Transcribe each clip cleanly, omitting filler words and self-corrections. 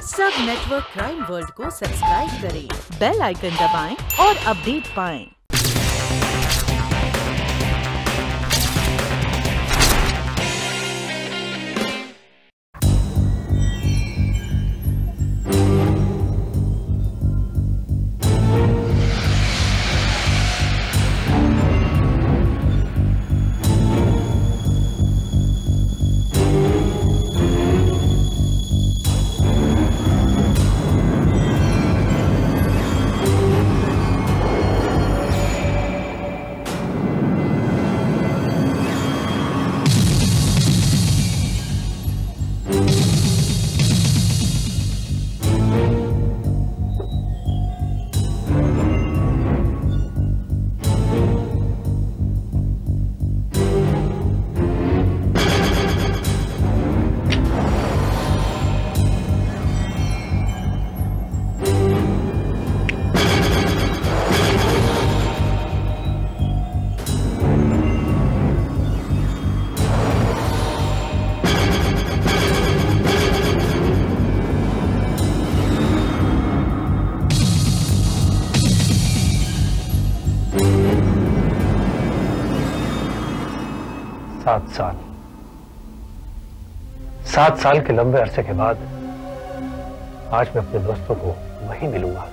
सब network crime world को subscribe करें, बेल आइकन दबाएं और अपडेट पाएं। सात साल के लंबे अरसे के बाद आज मैं अपने दोस्तों को वहीं मिलूंगा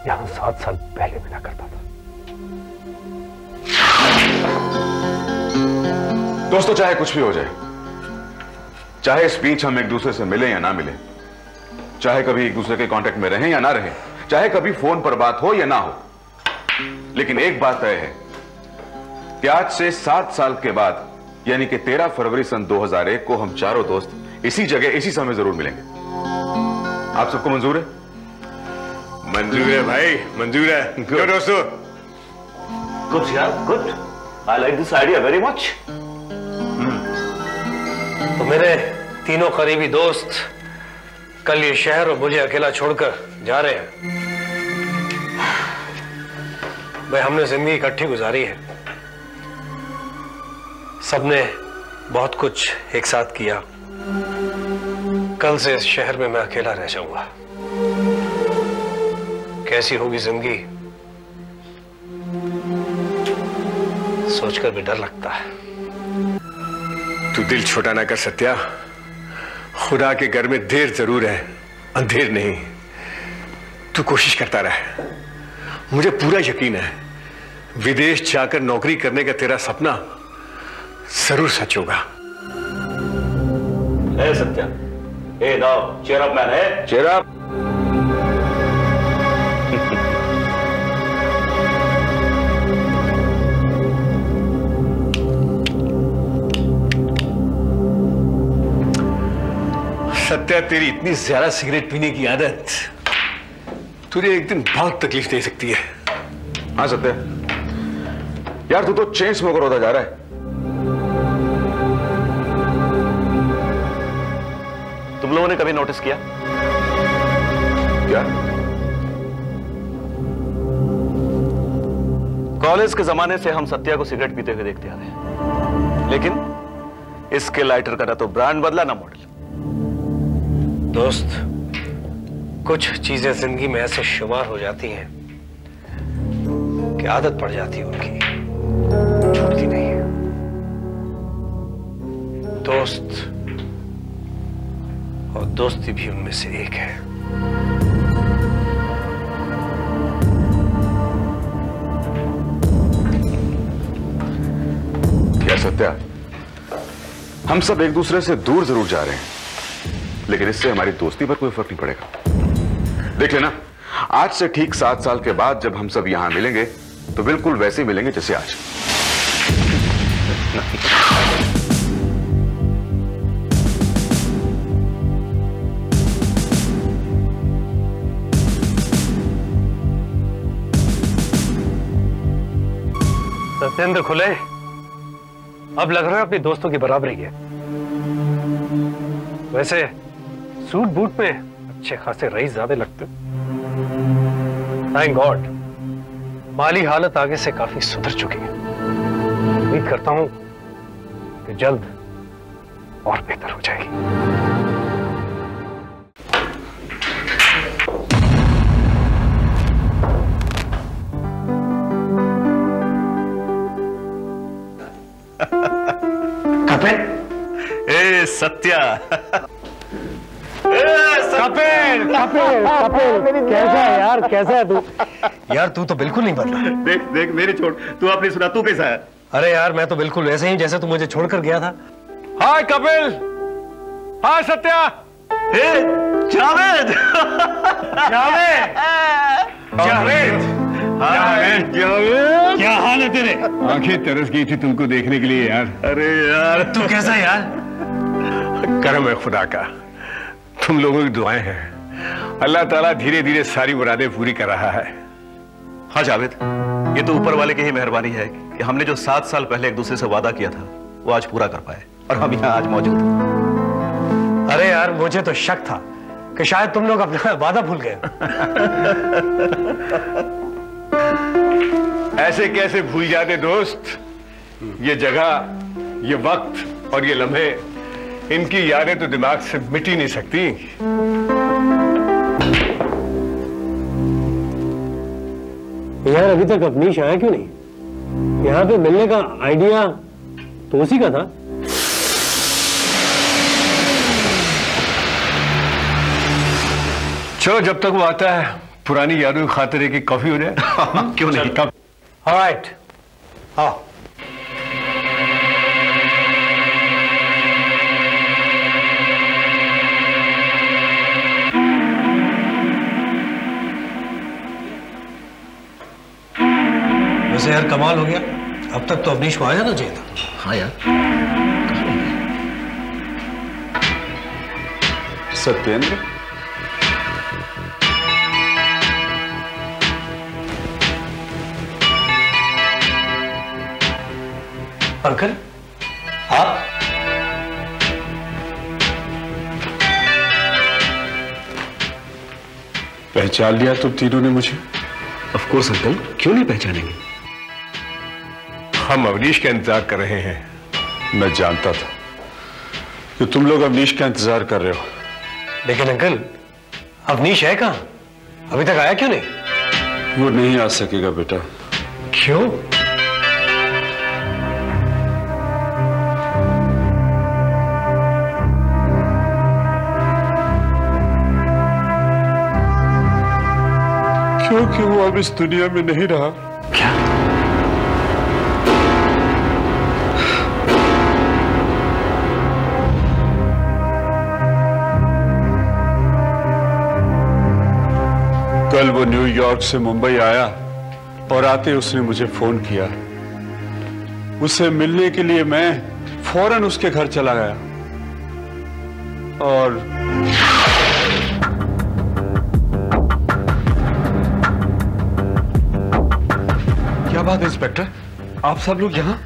जहां 7 साल पहले मिला करता था। दोस्तों, चाहे कुछ भी हो जाए, चाहे इस बीच हम एक दूसरे से मिले या ना मिले, चाहे कभी एक दूसरे के कांटेक्ट में रहें या ना रहें, चाहे कभी फोन पर बात हो या ना हो, लेकिन एक बात तय है कि आज से 7 साल के बाद यानी कि 13 फरवरी सन 2001 को हम चारों दोस्त इसी जगह इसी समय जरूर मिलेंगे। आप सबको मंजूर है? मंजूर है भाई, मंजूर है। क्यों दोस्तों? गुड यार, good. I like this idea very much. तो मेरे तीनों करीबी दोस्त कल ये शहर और मुझे अकेला छोड़कर जा रहे हैं। भाई, हमने जिंदगी इकट्ठी गुजारी है, सबने बहुत कुछ एक साथ किया। कल से इस शहर में मैं अकेला रह जाऊंगा। कैसी होगी जिंदगी, सोचकर भी डर लगता है। तू दिल छोटा ना कर सत्या। खुदा के घर में देर जरूर है, अंधेर नहीं। तू कोशिश करता रह। मुझे पूरा यकीन है विदेश जाकर नौकरी करने का तेरा सपना जरूर सच होगा। है सत्या, ए नाउ चीयर अप मैन, है चीयर अप। सत्या, तेरी इतनी ज्यादा सिगरेट पीने की आदत तुझे एक दिन बहुत तकलीफ दे सकती है। हाँ सत्या, यार तू तो चेन स्मोकर होता जा रहा है। तुम लोगों ने कभी नोटिस किया? क्या? कॉलेज के जमाने से हम सत्या को सिगरेट पीते हुए देखते आ रहे हैं, लेकिन इसके लाइटर का ना तो ब्रांड बदला ना मॉडल। दोस्त, कुछ चीजें जिंदगी में ऐसे शुमार हो जाती हैं कि आदत पड़ जाती है उनकी, छूटती नहीं है। दोस्त और दोस्ती भी उनमें से एक है। क्या सत्या, हम सब एक दूसरे से दूर जरूर जा रहे हैं, लेकिन इससे हमारी दोस्ती पर कोई फर्क नहीं पड़ेगा। देख लेना, आज से ठीक 7 साल के बाद जब हम सब यहां मिलेंगे तो बिल्कुल वैसे ही मिलेंगे जैसे आज। सत्येंद्र खुले, अब लग रहा है अपने दोस्तों की बराबरी है। वैसे सूट बूट में अच्छे खासे रईस ज्यादा लगते। थैंक गॉड, माली हालत आगे से काफी सुधर चुकी है। उम्मीद करता हूं कि जल्द और बेहतर हो जाएगी। सत्या। कपिल कपिल कपिल, कैसा है यार, कैसा है तू? यार तू तो बिल्कुल नहीं बदला। देख देख मेरी छोड़, तू अपनी सुना, तू कैसा है? अरे यार मैं तो बिल्कुल वैसे ही जैसे तू मुझे छोड़कर गया था। हाय कपिल, हाय सत्या। जावेद जावेद जावेद जावेद जावेद, क्या हाल है तेरे? आंखें तरस गई थी तुमको देखने के लिए यार। अरे यार तू कैसा है यार? करम है खुदा का, तुम लोगों की दुआएं हैं। अल्लाह ताला धीरे धीरे सारी मुरादें पूरी कर रहा है। हाँ जावेद, ये तो ऊपर वाले की ही मेहरबानी है कि हमने जो 7 साल पहले एक दूसरे से वादा किया था वो आज पूरा कर पाए और हम यहाँ आज मौजूद हैं। अरे यार मुझे तो शक था कि शायद तुम लोग अपना वादा भूल गए। ऐसे कैसे भूल जाते दोस्त? ये जगह, ये वक्त और ये लम्हे, इनकी यादें तो दिमाग से मिट ही नहीं सकती। यार अभी तक अवनीश आया क्यों नहीं? यहाँ पे मिलने का आइडिया तो उसी का था। चलो जब तक वो आता है पुरानी यादों की खातिर एक कॉफी हो जाए। क्यों नहीं? ऑलराइट, आओ। वैसे यार कमाल हो गया, अब तक तो अवनीश को आ जाना चाहिए था। हाँ यार, सत्येंद्र, अंकल आप? पहचान लिया तुम तीनों ने मुझे? ऑफ कोर्स अंकल, क्यों नहीं पहचानेंगे? हम अवनीश का इंतजार कर रहे हैं। मैं जानता था कि तुम लोग अवनीश का इंतजार कर रहे हो। लेकिन अंकल अवनीश है कहाँ? अभी तक आया क्यों नहीं? वो नहीं आ सकेगा बेटा। क्यों? क्योंकि वो अब इस दुनिया में नहीं रहा। क्या? कल वो न्यूयॉर्क से मुंबई आया और आते उसने मुझे फोन किया। उससे मिलने के लिए मैं फौरन उसके घर चला गया और क्या बात है इंस्पेक्टर, आप सब लोग यहाँ?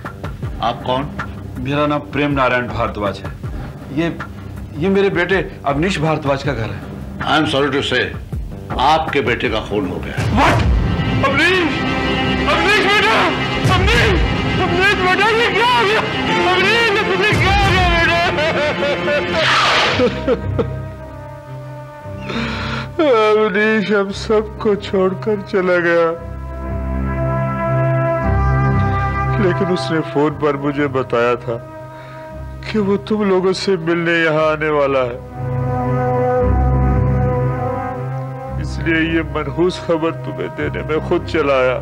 आप कौन? मेरा नाम प्रेम नारायण भारद्वाज है। ये मेरे बेटे अवनीश भारद्वाज का घर है। आई एम सॉरी टू से, आपके बेटे का खून हो गया। What? अवनीश! अवनीश बेटा! अवनीश! अवनीश बेटा, ये क्या हो गया? अवनीश, तुमने क्या हो गया बेटा? अवनीश हम सबको छोड़कर चला गया, लेकिन उसने फोन पर मुझे बताया था कि वो तुम लोगों से मिलने यहाँ आने वाला है। इसलिए ये मनहूस खबर तुम्हें देने में खुद चला आया।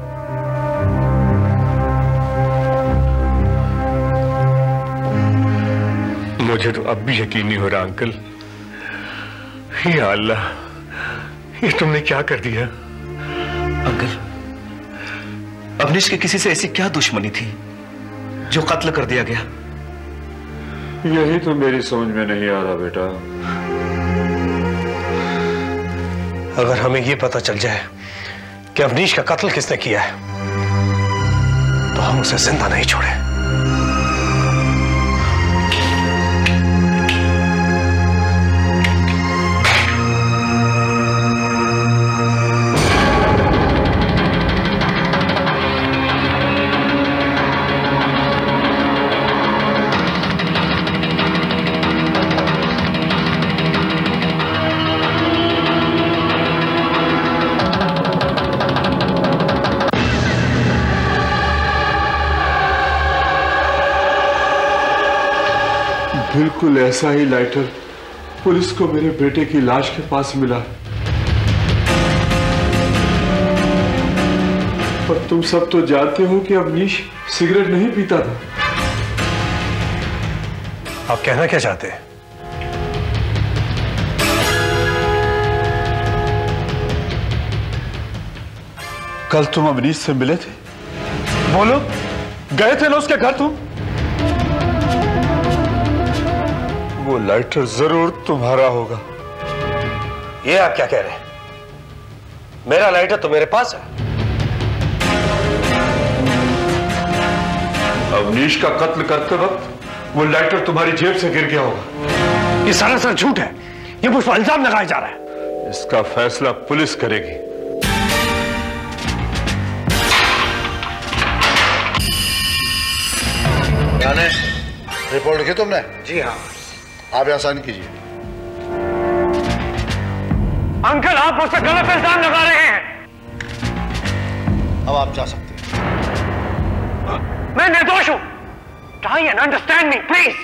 मुझे तो अब भी यकीन नहीं हो रहा अंकल। या अल्लाह, ये तुमने क्या कर दिया? अंकल, अवनीश की किसी से ऐसी क्या दुश्मनी थी जो कत्ल कर दिया गया? यही तो मेरी समझ में नहीं आ रहा बेटा। अगर हमें ये पता चल जाए कि अवनीश का कत्ल किसने किया है तो हम उसे जिंदा नहीं छोड़े। बिल्कुल ऐसा ही लाइटर पुलिस को मेरे बेटे की लाश के पास मिला। और तुम सब तो जानते हो कि अवनीश सिगरेट नहीं पीता था। आप कहना क्या चाहते हैं? कल तुम अवनीश से मिले थे? बोलो, गए थे ना उसके घर तुम? वो लाइटर जरूर तुम्हारा होगा। ये आप क्या कह रहे हैं? मेरा लाइटर तो मेरे पास है। अवनीश का कत्ल करते वक्त वो लाइटर तुम्हारी जेब से गिर गया होगा। ये सरासर झूठ है। ये मुझ पर इल्जाम लगाया जा रहा है। इसका फैसला पुलिस करेगी। यानी रिपोर्ट लिखी तुमने? जी हाँ। आप यहाँ साइन कीजिए। अंकल, आप मुझ पर गलत इल्जाम लगा रहे हैं। अब आप जा सकते हैं। मैं निर्दोष हूं। Try and understand me, please.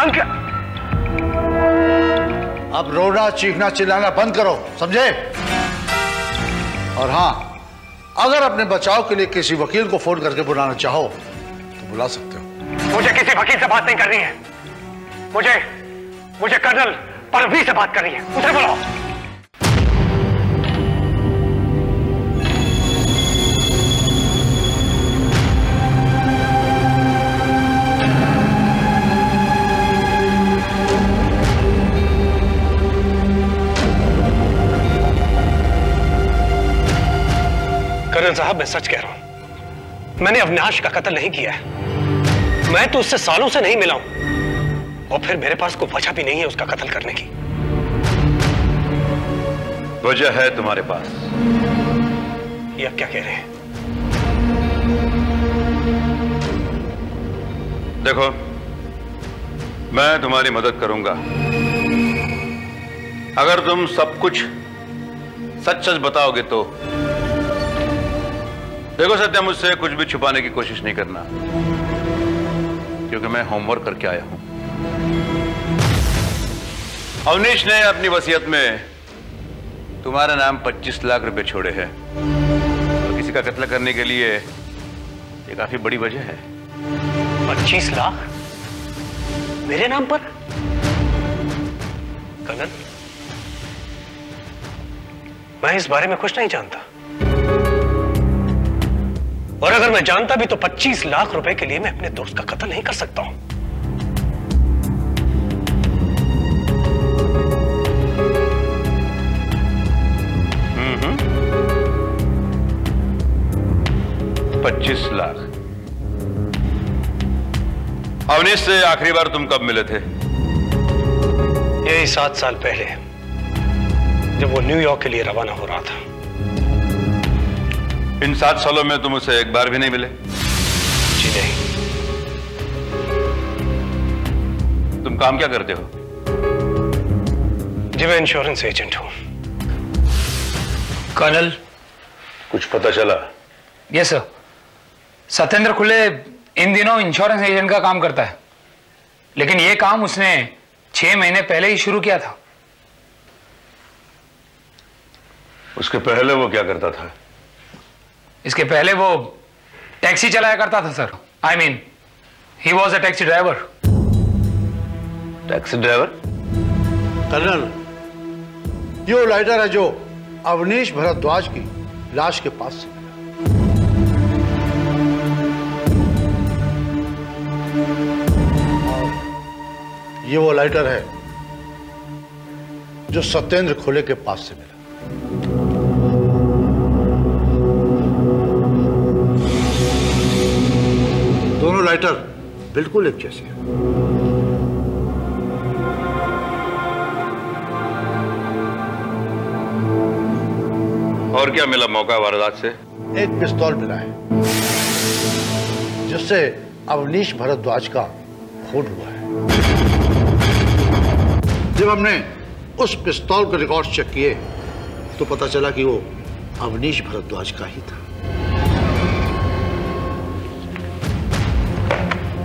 Uncle, अब रोना चीखना चिल्लाना बंद करो, समझे? और हाँ, अगर अपने बचाव के लिए किसी वकील को फोन करके बुलाना चाहो तो बुला सकते हो। मुझे किसी वकील से बात नहीं करनी है। मुझे कर्नल परवीन से बात करनी है। उसे बुलाओ। कर्नल साहब, मैं सच कह रहा हूं। मैंने अविनाश का कत्ल नहीं किया है। मैं तो उससे सालों से नहीं मिला हूं। और फिर मेरे पास कोई वजह भी नहीं है उसका कत्ल करने की। वजह है तुम्हारे पास। ये आप क्या कह रहे हैं? देखो, मैं तुम्हारी मदद करूंगा अगर तुम सब कुछ सच सच बताओगे तो। देखो सत्या, मुझसे कुछ भी छुपाने की कोशिश नहीं करना, क्योंकि मैं होमवर्क करके आया हूं। अवनीश ने अपनी वसीयत में तुम्हारे नाम 25 लाख रुपए छोड़े हैं। तो किसी का कत्ल करने के लिए ये काफी बड़ी वजह है। 25 लाख मेरे नाम पर? कर्नल, मैं इस बारे में कुछ नहीं जानता। और अगर मैं जानता भी तो 25 लाख रुपए के लिए मैं अपने दोस्त का कत्ल नहीं कर सकता हूं। हम्म, 25 लाख। अवनीश से आखिरी बार तुम कब मिले थे? यही 7 साल पहले, जब वो न्यूयॉर्क के लिए रवाना हो रहा था। इन 7 सालों में तुम उसे एक बार भी नहीं मिले? जी नहीं। तुम काम क्या करते हो? जी मैं इंश्योरेंस एजेंट हूं। कर्नल, कुछ पता चला? Yes sir. सत्येंद्र खुले इन दिनों इंश्योरेंस एजेंट का काम करता है, लेकिन यह काम उसने 6 महीने पहले ही शुरू किया था। उसके पहले वो क्या करता था? इसके पहले वो टैक्सी चलाया करता था sir. I mean, he was a taxi driver. Taxi driver? Colonel, ये लाइटर है जो अवनीश भारद्वाज की लाश के पास से मिला। ये वो लाइटर है जो सत्येंद्र खुले के पास से मिला। दोनों लाइटर बिल्कुल एक जैसे हैं। और क्या मिला मौका वारदात से? एक पिस्तौल मिला है जिससे अवनीश भारद्वाज का खून हुआ है। जब हमने उस पिस्तौल के रिकॉर्ड चेक किए तो पता चला कि वो अवनीश भारद्वाज का ही था।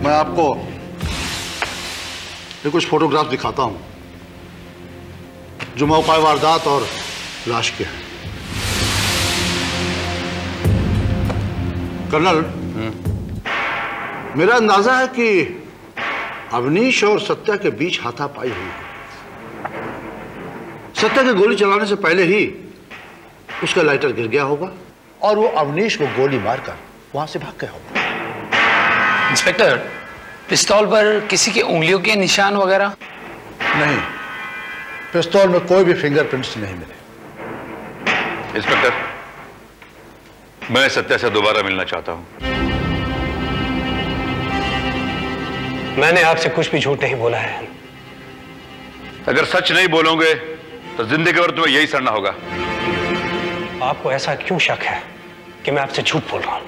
मैं आपको ये कुछ फोटोग्राफ दिखाता हूं जो मौका वारदात और लाश के हैं। कर्नल, मेरा अंदाजा है कि अवनीश और सत्या के बीच हाथापाई हुई है। सत्या के गोली चलाने से पहले ही उसका लाइटर गिर गया होगा और वो अवनीश को गोली मारकर वहां से भाग गया होगा। इंस्पेक्टर, पिस्तौल पर किसी की उंगलियों के निशान वगैरह? नहीं, पिस्तौल में कोई भी फिंगरप्रिंट्स नहीं मिले। इंस्पेक्टर, मैं सत्या से दोबारा मिलना चाहता हूं। मैंने आपसे कुछ भी झूठ नहीं बोला है। अगर सच नहीं बोलोगे तो जिंदगी भर तुम्हें यही सड़ना होगा। आपको ऐसा क्यों शक है कि मैं आपसे झूठ बोल रहा हूं?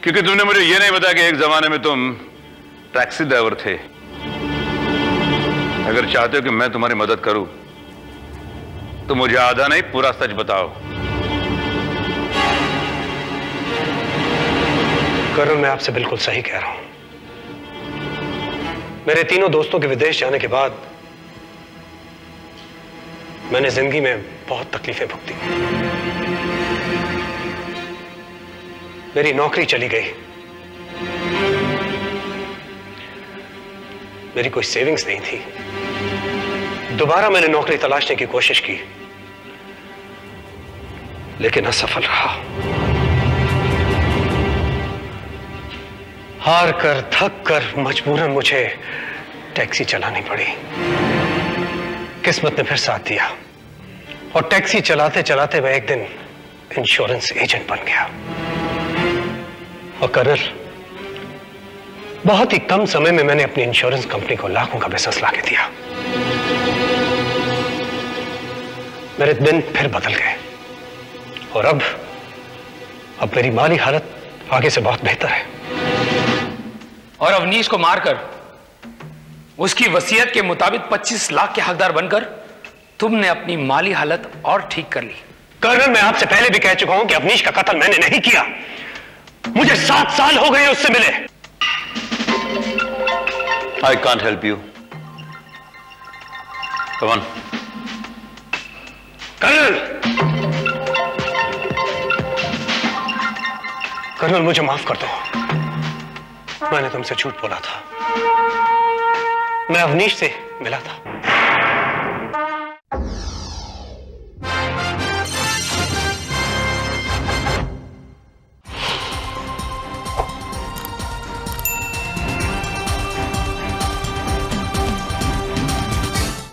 क्योंकि तुमने मुझे यह नहीं बताया कि एक जमाने में तुम टैक्सी ड्राइवर थे। अगर चाहते हो कि मैं तुम्हारी मदद करूं तो मुझे आधा नहीं पूरा सच बताओ। कर्नल, मैं आपसे बिल्कुल सही कह रहा हूं। मेरे तीनों दोस्तों के विदेश जाने के बाद मैंने जिंदगी में बहुत तकलीफें भुगती। मेरी नौकरी चली गई, मेरी कोई सेविंग्स नहीं थी। दोबारा मैंने नौकरी तलाशने की कोशिश की, लेकिन असफल रहा। हार कर, थक कर मजबूरन मुझे टैक्सी चलानी पड़ी। किस्मत ने फिर साथ दिया और टैक्सी चलाते चलाते मैं एक दिन इंश्योरेंस एजेंट बन गया। और कर्नल, बहुत ही कम समय में मैंने अपनी इंश्योरेंस कंपनी को लाखों का बिजनेस लाके दिया। मेरे दिन फिर बदल गए और अब मेरी माली हालत आगे से बहुत बेहतर है। और अवनीश को मारकर उसकी वसीयत के मुताबिक 25 लाख के हकदार बनकर तुमने अपनी माली हालत और ठीक कर ली। कर्नल, मैं आपसे पहले भी कह चुका हूं कि अवनीश का कत्ल मैंने नहीं किया। मुझे 7 साल हो गए उससे मिले। I can't help you. Come on. Colonel, मुझे माफ कर दो। मैंने तुमसे झूठ बोला था। मैं अवनीश से मिला था।